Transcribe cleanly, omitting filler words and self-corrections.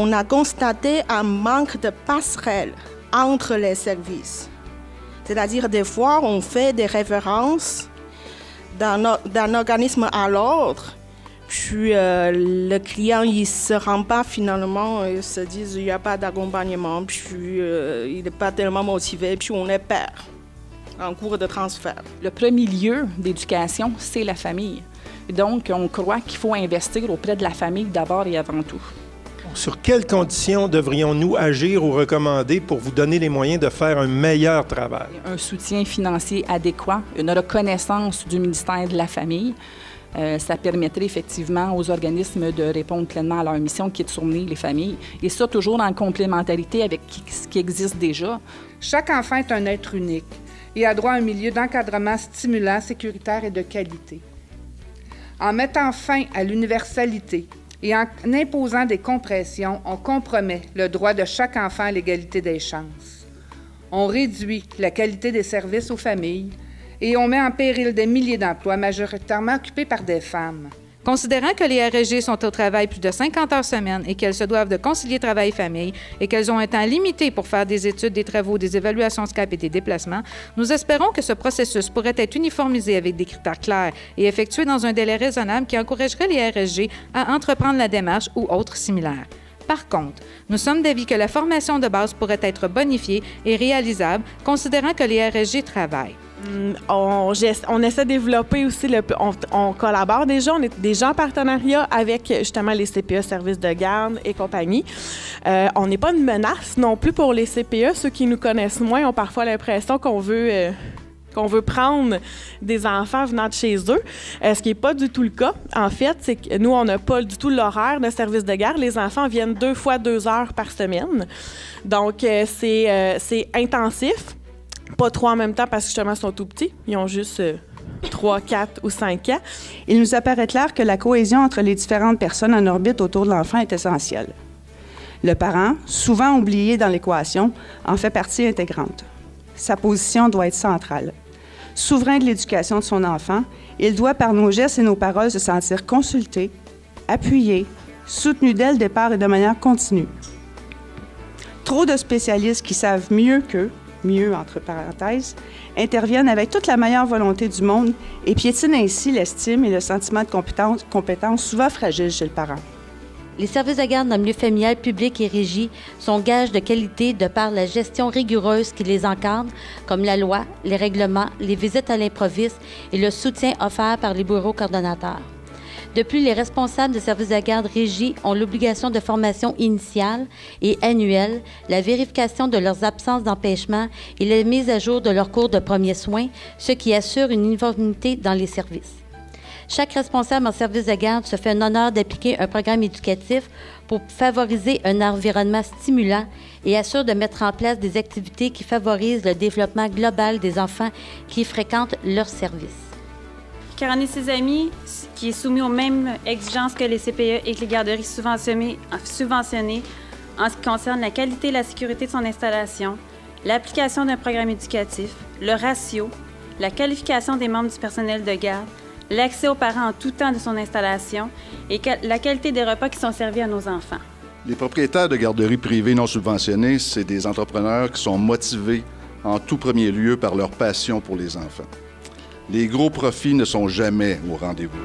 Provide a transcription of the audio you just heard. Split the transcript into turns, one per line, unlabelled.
on a constaté un manque de passerelle entre les services. C'est-à-dire, des fois, on fait des références d'un organisme à l'autre, puis le client, il ne se rend pas finalement, il se dit qu'il n'y a pas d'accompagnement, puis il n'est pas tellement motivé, puis on est perd en cours de transfert.
Le premier lieu d'éducation, c'est la famille. Donc, on croit qu'il faut investir auprès de la famille d'abord et avant tout.
Sur quelles conditions devrions-nous agir ou recommander pour vous donner les moyens de faire un meilleur travail?
Un soutien financier adéquat, une reconnaissance du ministère de la Famille. Ça permettrait effectivement aux organismes de répondre pleinement à leur mission qui est de tourner les familles. Et ça, toujours en complémentarité avec ce qui existe déjà.
Chaque enfant est un être unique et a droit à un milieu d'encadrement stimulant, sécuritaire et de qualité. En mettant fin à l'universalité et en imposant des compressions, on compromet le droit de chaque enfant à l'égalité des chances. On réduit la qualité des services aux familles et on met en péril des milliers d'emplois majoritairement occupés par des femmes.
Considérant que les RSG sont au travail plus de 50 heures semaine et qu'elles se doivent de concilier travail et famille et qu'elles ont un temps limité pour faire des études, des travaux, des évaluations SCAP et des déplacements, nous espérons que ce processus pourrait être uniformisé avec des critères clairs et effectué dans un délai raisonnable qui encouragerait les RSG à entreprendre la démarche ou autres similaires. Par contre, nous sommes d'avis que la formation de base pourrait être bonifiée et réalisable, considérant que les RSG travaillent.
On essaie de développer aussi, on collabore déjà, on est déjà en partenariat avec justement les CPE, services de garde et compagnie. On n'est pas une menace non plus pour les CPE. Ceux qui nous connaissent moins ont parfois l'impression qu'on veut prendre des enfants venant de chez eux, ce qui n'est pas du tout le cas. En fait, c'est que nous, on n'a pas du tout l'horaire de service de garde. Les enfants viennent 2 fois 2 heures par semaine. Donc, c'est intensif. Pas 3 en même temps parce que justement, ils sont tout petits. Ils ont juste 3, 4 ou 5 ans.
Il nous apparaît clair que la cohésion entre les différentes personnes en orbite autour de l'enfant est essentielle. Le parent, souvent oublié dans l'équation, en fait partie intégrante. Sa position doit être centrale. Souverain de l'éducation de son enfant, il doit, par nos gestes et nos paroles, se sentir consulté, appuyé, soutenu dès le départ et de manière continue. Trop de spécialistes qui savent mieux qu'eux, mieux entre parenthèses, interviennent avec toute la meilleure volonté du monde et piétinent ainsi l'estime et le sentiment de compétence souvent fragile chez le parent.
Les services de garde dans le milieu familial, public et régi sont gages de qualité de par la gestion rigoureuse qui les encadre, comme la loi, les règlements, les visites à l'improviste et le soutien offert par les bureaux coordonnateurs. De plus, les responsables de services de garde régis ont l'obligation de formation initiale et annuelle, la vérification de leurs absences d'empêchement et la mise à jour de leurs cours de premiers soins, ce qui assure une uniformité dans les services. Chaque responsable en service de garde se fait un honneur d'appliquer un programme éducatif pour favoriser un environnement stimulant et assure de mettre en place des activités qui favorisent le développement global des enfants qui fréquentent leurs services.
Caroline et ses amis, qui est soumis aux mêmes exigences que les CPE et que les garderies subventionnées en ce qui concerne la qualité et la sécurité de son installation, l'application d'un programme éducatif, le ratio, la qualification des membres du personnel de garde, l'accès aux parents en tout temps de son installation et la qualité des repas qui sont servis à nos enfants.
Les propriétaires de garderies privées non subventionnées, c'est des entrepreneurs qui sont motivés en tout premier lieu par leur passion pour les enfants. Les gros profits ne sont jamais au rendez-vous.